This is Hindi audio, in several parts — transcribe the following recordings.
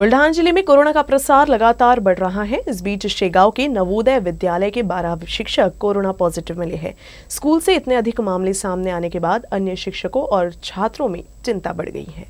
बुल्ढाना जिले में कोरोना का प्रसार लगातार बढ़ रहा है। इस बीच शेगांव के नवोदय विद्यालय के 12 शिक्षक कोरोना पॉजिटिव मिले हैं। स्कूल से इतने अधिक मामले सामने आने के बाद अन्य शिक्षकों और छात्रों में चिंता बढ़ गई है।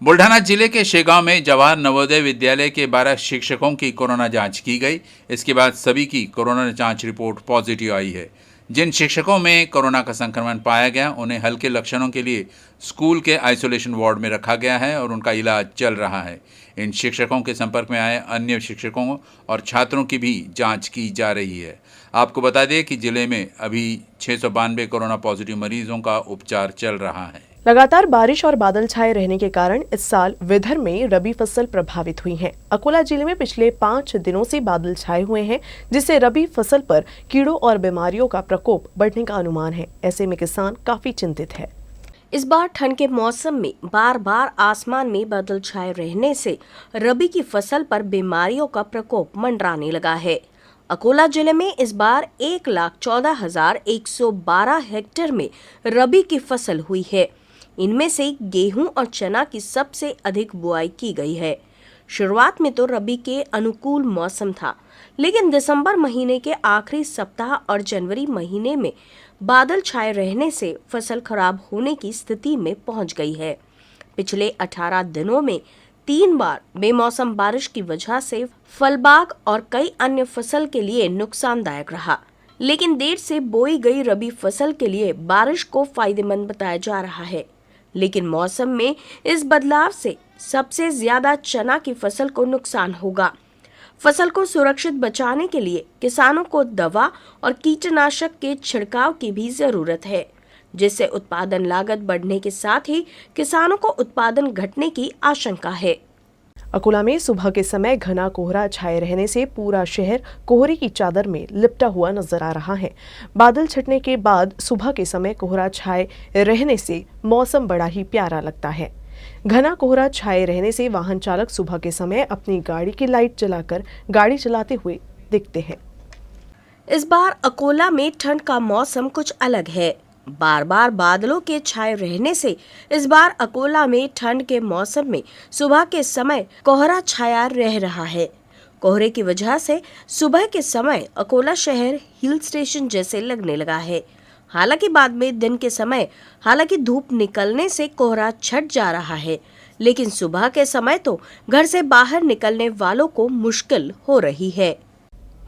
बुल्ढाना जिले के शेगांव में जवाहर नवोदय विद्यालय के 12 शिक्षकों की कोरोना जांच की गई। इसके बाद सभी की कोरोना जांच रिपोर्ट पॉजिटिव आई है। जिन शिक्षकों में कोरोना का संक्रमण पाया गया उन्हें हल्के लक्षणों के लिए स्कूल के आइसोलेशन वार्ड में रखा गया है और उनका इलाज चल रहा है। इन शिक्षकों के संपर्क में आए अन्य शिक्षकों और छात्रों की भी जांच की जा रही है। आपको बता दें कि जिले में अभी 692 कोरोना पॉजिटिव मरीजों का उपचार चल रहा है। लगातार बारिश और बादल छाए रहने के कारण इस साल विदर्भ में रबी फसल प्रभावित हुई है। अकोला जिले में पिछले 5 दिनों से बादल छाए हुए हैं, जिससे रबी फसल पर कीड़ों और बीमारियों का प्रकोप बढ़ने का अनुमान है। ऐसे में किसान काफी चिंतित है। इस बार ठंड के मौसम में बार बार आसमान में बादल छाए रहने से रबी की फसल पर बीमारियों का प्रकोप मंडराने लगा है। अकोला जिले में इस बार 1,14,112 हेक्टेयर में रबी की फसल हुई है। इनमें से गेहूं और चना की सबसे अधिक बुआई की गई है। शुरुआत में तो रबी के अनुकूल मौसम था, लेकिन दिसंबर महीने के आखिरी सप्ताह और जनवरी महीने में बादल छाए रहने से फसल खराब होने की स्थिति में पहुंच गई है। पिछले 18 दिनों में 3 बार बेमौसम बारिश की वजह से फलबाग और कई अन्य फसल के लिए नुकसानदायक रहा, लेकिन देर से बोई गई रबी फसल के लिए बारिश को फायदेमंद बताया जा रहा है। लेकिन मौसम में इस बदलाव से सबसे ज्यादा चना की फसल को नुकसान होगा। फसल को सुरक्षित बचाने के लिए किसानों को दवा और कीटनाशक के छिड़काव की भी जरूरत है, जिससे उत्पादन लागत बढ़ने के साथ ही किसानों को उत्पादन घटने की आशंका है। अकोला में सुबह के समय घना कोहरा छाए रहने से पूरा शहर कोहरे की चादर में लिपटा हुआ नजर आ रहा है। बादल छटने के बाद सुबह के समय कोहरा छाए रहने से मौसम बड़ा ही प्यारा लगता है। घना कोहरा छाए रहने से वाहन चालक सुबह के समय अपनी गाड़ी की लाइट जलाकर गाड़ी चलाते हुए दिखते हैं। इस बार अकोला में ठंड का मौसम कुछ अलग है। बार बार बादलों के छाए रहने से इस बार अकोला में ठंड के मौसम में सुबह के समय कोहरा छाया रह रहा है। कोहरे की वजह से सुबह के समय अकोला शहर हिल स्टेशन जैसे लगने लगा है। हालांकि बाद में दिन के समय धूप निकलने से कोहरा छट जा रहा है, लेकिन सुबह के समय तो घर से बाहर निकलने वालों को मुश्किल हो रही है।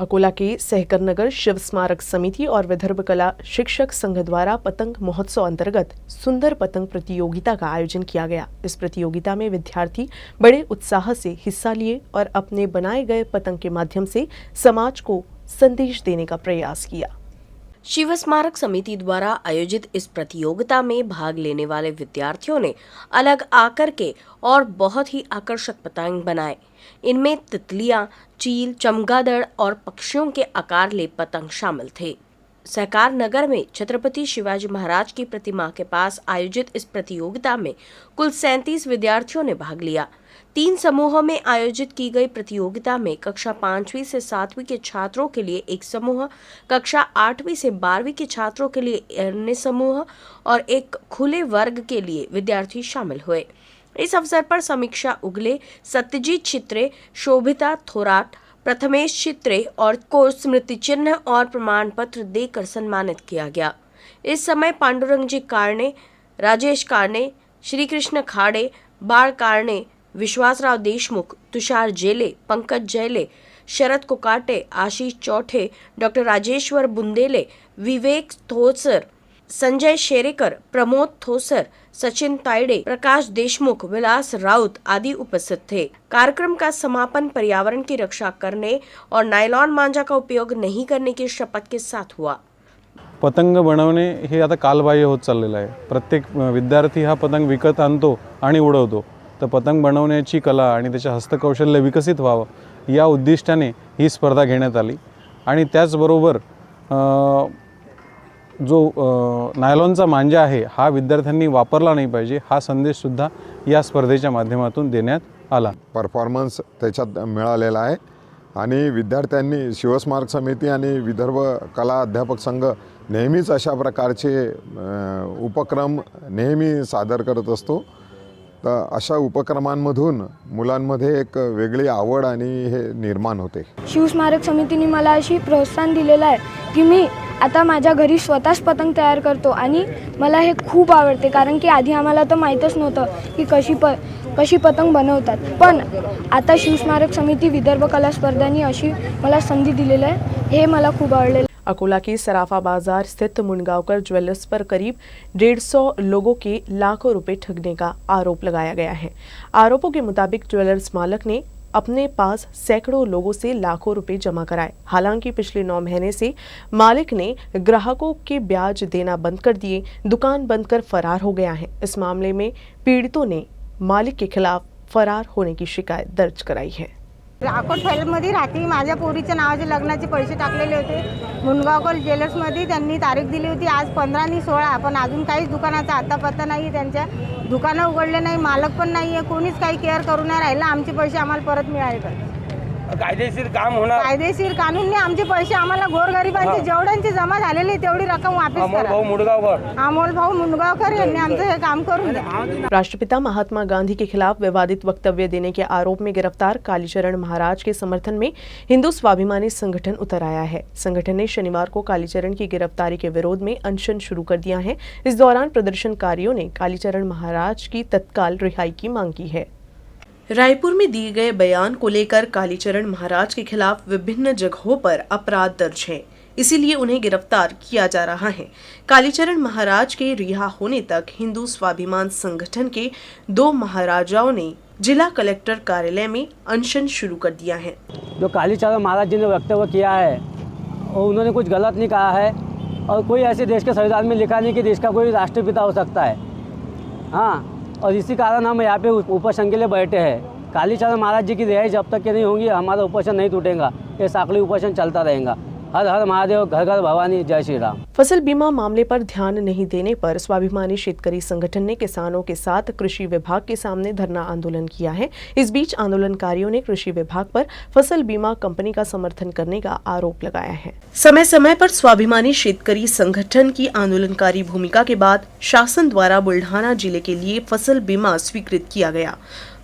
अकोला के सहकर नगर शिव स्मारक समिति और विदर्भ कला शिक्षक संघ द्वारा पतंग महोत्सव अंतर्गत सुंदर पतंग प्रतियोगिता का आयोजन किया गया। इस प्रतियोगिता में विद्यार्थी बड़े उत्साह से हिस्सा लिए और अपने बनाए गए पतंग के माध्यम से समाज को संदेश देने का प्रयास किया। शिव स्मारक समिति द्वारा आयोजित इस प्रतियोगिता में भाग लेने वाले विद्यार्थियों ने अलग आकार के और बहुत ही आकर्षक पतंग बनाए। इनमें तितलियां, चील, चमगादड़ और पक्षियों के आकारले पतंग शामिल थे। सहकार नगर में छत्रपति शिवाजी महाराज की प्रतिमा के पास आयोजित इस प्रतियोगिता में कुल 37 विद्यार्थियों ने भाग लिया। 3 समूहों में आयोजित की गई प्रतियोगिता में कक्षा 5वीं से 7वीं के छात्रों के लिए एक समूह, कक्षा 8वीं से 12वीं के छात्रों के लिए अन्य समूह और एक खुले वर्ग के लिए विद्यार्थी शामिल हुए। इस अवसर पर समीक्षा उगले, सत्यजीत छित्रे, शोभिता थोराट, प्रथमेश छित्रे और को स्मृति चिन्ह और प्रमाण पत्र देकर सम्मानित किया गया। इस समय पांडुरंग जी कारणे, राजेश कारणे, श्री कृष्ण खाड़े, बाळ कारणे, विश्वासराव देशमुख, तुषार जेले, पंकज जैले, शरद कोकाटे, आशीष चौथे, डॉक्टर राजेश्वर बुंदेले, विवेक थोसर, संजय शेरेकर, प्रमोद थोसर, सचिन तायडे, प्रकाश देशमुख, विलास राउत आदि उपस्थित थे। कार्यक्रम का समापन पर्यावरण की रक्षा करने और नायलॉन मांजा का उपयोग नहीं करने की शपथ के साथ हुआ। पतंग बनवणे हे आता कालबाह्य होत चाललेलं आहे। प्रत्येक विद्यार्थी हा पतंग विकत आणतो आणि उडवतो। तर पतंग बनवण्याची कला आणि त्याचे हस्तकौशल्य विकसित व्हावं या उद्दिष्टाने ही स्पर्धा घेण्यात आली आणि त्याचबरोबर जो नायलॉनचा मांजा आहे हा विद्यार्थ्यांनी वापरला नाही पाहिजे हा संदेश सुद्धा या स्पर्धेच्या माध्यमातून देण्यात आला। परफॉर्मन्स त्याच्यात मिळालेला आहे आणि विद्यार्थ्यांनी शिवस्मारक समिती आणि विदर्भ कला अध्यापक संघ नेहमीच अशा प्रकारचे उपक्रम नेहमी सादर करत असतो। तर अशा उपक्रमांमधून मुलांमध्ये एक वेगळी आवड आणि हे निर्माण होते. शिवस्मारक समितीने मला अशी प्रोत्साहन दिलेलं आहे की मी आता माझ्या घरी स्वतःच पतंग तयार करतो आणि मला हे खूप आवडते, कारण की आधी आम्हाला तर माहीतच नव्हतं की कशी पतंग बनवतात. पण आता शिवस्मारक समिती विदर्भ कला स्पर्धांनी अशी मला संधी दिलेली आहे, हे मला खूप आवडलेलं. अकोला के सराफा बाजार स्थित मुनगांवकर ज्वेलर्स पर करीब 150 लोगों के लाखों रुपए ठगने का आरोप लगाया गया है. आरोपों के मुताबिक ज्वेलर्स मालिक ने अपने पास सैकड़ों लोगों से लाखों रुपए जमा कराए. हालांकि पिछले 9 महीने से मालिक ने ग्राहकों के ब्याज देना बंद कर दिए, दुकान बंद कर फरार हो गया है. इस मामले में पीड़ितों ने मालिक के खिलाफ फरार होने की शिकायत दर्ज कराई है. अकोट फॅलमध्ये राहते. माझ्या पोरीच्या नावाचे लग्नाचे पैसे टाकलेले होते मुनगावकर ज्वेलर्समध्ये. त्यांनी तारीख दिली होती आज 15 आणि 16, पण अजून काहीच दुकानाचा आता पत्ता नाही. त्यांच्या दुकानं उघडले नाही, मालक पण नाही आहे, कोणीच काही केअर करू नाही राहिला. आमचे पैसे आम्हाला परत मिळाले पाहिजे. कायदेशीर काम होणार, कायदेशीर कानूनने आमचे पैसे आम्हाला गोरगरिबांचे जेवढ्यांचे जमा झालेले तेवढी रक्कम वापस करा. अमोल भाऊ मुनगावकर यांनी आमचं हे काम करून द्या. राष्ट्रपिता महात्मा गांधी के खिलाफ विवादित वक्तव्य देने के आरोप में गिरफ्तार कालीचरण महाराज के समर्थन में हिंदू स्वाभिमानी संगठन उतर आया है. संगठन ने शनिवार को कालीचरण की गिरफ्तारी के विरोध में अनशन शुरू कर दिया है. इस दौरान प्रदर्शनकारियों ने कालीचरण महाराज की तत्काल रिहाई की मांग की है. रायपुर में दिए गए बयान को लेकर कालीचरण महाराज के खिलाफ विभिन्न जगहों पर अपराध दर्ज है, इसीलिए उन्हें गिरफ्तार किया जा रहा है. कालीचरण महाराज के रिहा होने तक हिंदू स्वाभिमान संगठन के 2 महाराजाओं ने जिला कलेक्टर कार्यालय में अनशन शुरू कर दिया है. जो कालीचरण महाराज जी ने वक्तव्य किया है और उन्होंने कुछ गलत नहीं कहा है, और कोई ऐसे देश के संविधान में लिखा नहीं कि देश का कोई राष्ट्रपिता हो सकता है. हाँ, और इसी कारण हम यहाँ पे उपोषण के लिए बैठे हैं. कालीचरण महाराज जी की रिहाई जब तक के नहीं होंगी हमारा उपोषण नहीं टूटेगा. ये साकली उपोषण चलता रहेगा. हर हर महादेव, घर घर भवानी, जय श्री राम. फसल बीमा मामले पर ध्यान नहीं देने पर स्वाभिमानी शेतकरी संगठन ने किसानों के साथ कृषि विभाग के सामने धरना आंदोलन किया है. इस बीच आंदोलनकारियों ने कृषि विभाग पर फसल बीमा कंपनी का समर्थन करने का आरोप लगाया है. समय समय पर स्वाभिमानी शेतकरी संगठन की आंदोलनकारी भूमिका के बाद शासन द्वारा बुल्ढाना जिले के लिए फसल बीमा स्वीकृत किया गया.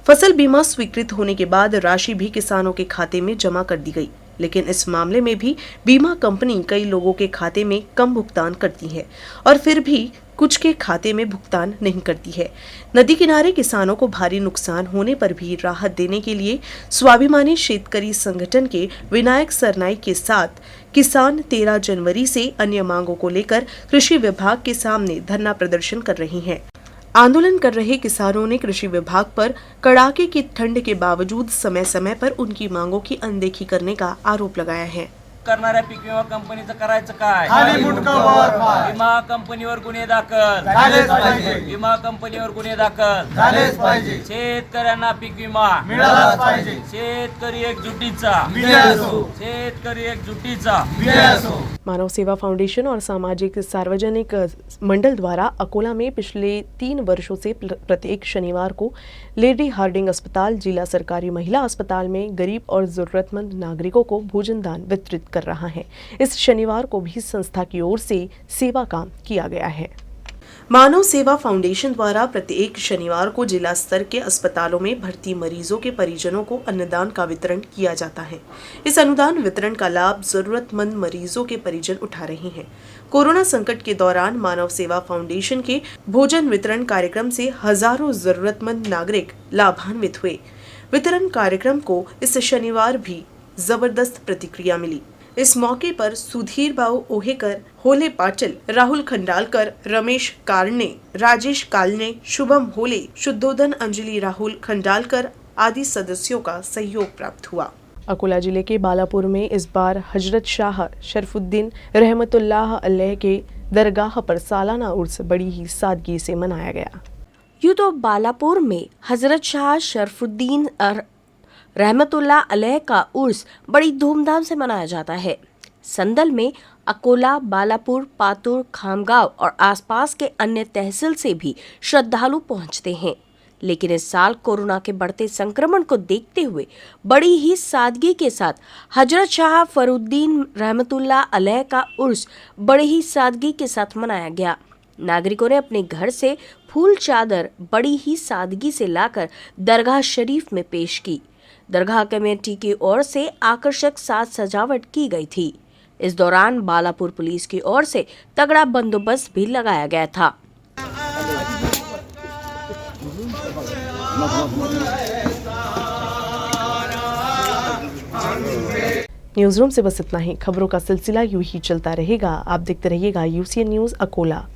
फसल बीमा स्वीकृत होने के बाद राशि भी किसानों के खाते में जमा कर दी गई, लेकिन इस मामले में भी बीमा कंपनी कई लोगों के खाते में कम भुगतान करती है और फिर भी कुछ के खाते में भुगतान नहीं करती है. नदी किनारे किसानों को भारी नुकसान होने पर भी राहत देने के लिए स्वाभिमानी शेतकरी संगठन के विनायक सरनाई के साथ किसान 13 जनवरी से अन्य मांगों को लेकर कृषि विभाग के सामने धरना प्रदर्शन कर रहे हैं. आंदोलन कर रहे किसानों ने कृषि विभाग पर कड़ाके की ठंड के बावजूद समय समय पर उनकी मांगों की अनदेखी करने का आरोप लगाया है. करणाऱ्या पीक विमा कंपनीचं करायचं काय? विमा कंपनीवर गुन्हे दाखल, विमा कंपनीवर गुन्हे दाखल, शेतकऱ्यांना पीक विमा मिळालाच पाहिजे. शेतकरी एकजुटीचा, शेतकरी एकजुटीचा. मानव सेवा फाउंडेशन और सामाजिक सार्वजनिक मंडल द्वारा अकोला में पिछले 3 वर्षों से प्रत्येक शनिवार को लेडी हार्डिंग अस्पताल, जिला सरकारी महिला अस्पताल में गरीब और जरूरतमंद नागरिकों को भोजन दान वितरित कर रहा है. इस शनिवार को भी संस्था की ओर से सेवा काम किया गया है. मानव सेवा फाउंडेशन द्वारा प्रत्येक शनिवार को जिला स्तर के अस्पतालों में भर्ती मरीजों के परिजनों को अन्नदान का वितरण किया जाता है. इस अनुदान वितरण का लाभ जरूरतमंद मरीजों के परिजन उठा रहे हैं. कोरोना संकट के दौरान मानव सेवा फाउंडेशन के भोजन वितरण कार्यक्रम से हजारों जरूरतमंद नागरिक लाभान्वित हुए. वितरण कार्यक्रम को इस शनिवार भी जबरदस्त प्रतिक्रिया मिली. इस मौके पर सुधीर बाबू ओहेकर, होले पाटिल, राहुल खंडालकर, रमेश कारणे, राजेश कालने, शुभम होले, शुद्धोधन अंजलि राहुल खंडालकर आदि सदस्यों का सहयोग प्राप्त हुआ. अकोला जिले के बालापुर में इस बार हजरत शाह शरफुद्दीन रहमतुल्लाह अलैह के दरगाह पर सालाना उर्स बड़ी ही सादगी से मनाया गया. यूँ तो बालापुर में हजरत शाह शरफुद्दीन रहमतुल्लाह अलैह का उर्स बड़ी धूमधाम से मनाया जाता है. संदल में अकोला, बालापुर, पातुर, खामगांव और आसपास के अन्य तहसील से भी श्रद्धालु पहुंचते हैं. लेकिन इस साल कोरोना के बढ़ते संक्रमण को देखते हुए बड़ी ही सादगी के साथ हजरत शाह फरुद्दीन रहमतुल्लाह अलैह का उर्स बड़े ही सादगी के साथ मनाया गया. नागरिकों ने अपने घर से फूल चादर बड़ी ही सादगी से लाकर दरगाह शरीफ में पेश की। दरगाह कमेटी की ओर से आकर्षक साज सजावट की गई थी। इस दौरान बालापुर पुलिस की ओर से तगड़ा बंदोबस्त भी लगाया गया था। न्यूज़ रूम से बस इतना ही। खबरों का सिलसिला यूं ही चलता रहेगा। आप देखते रहिएगा UCN न्यूज़ अकोला।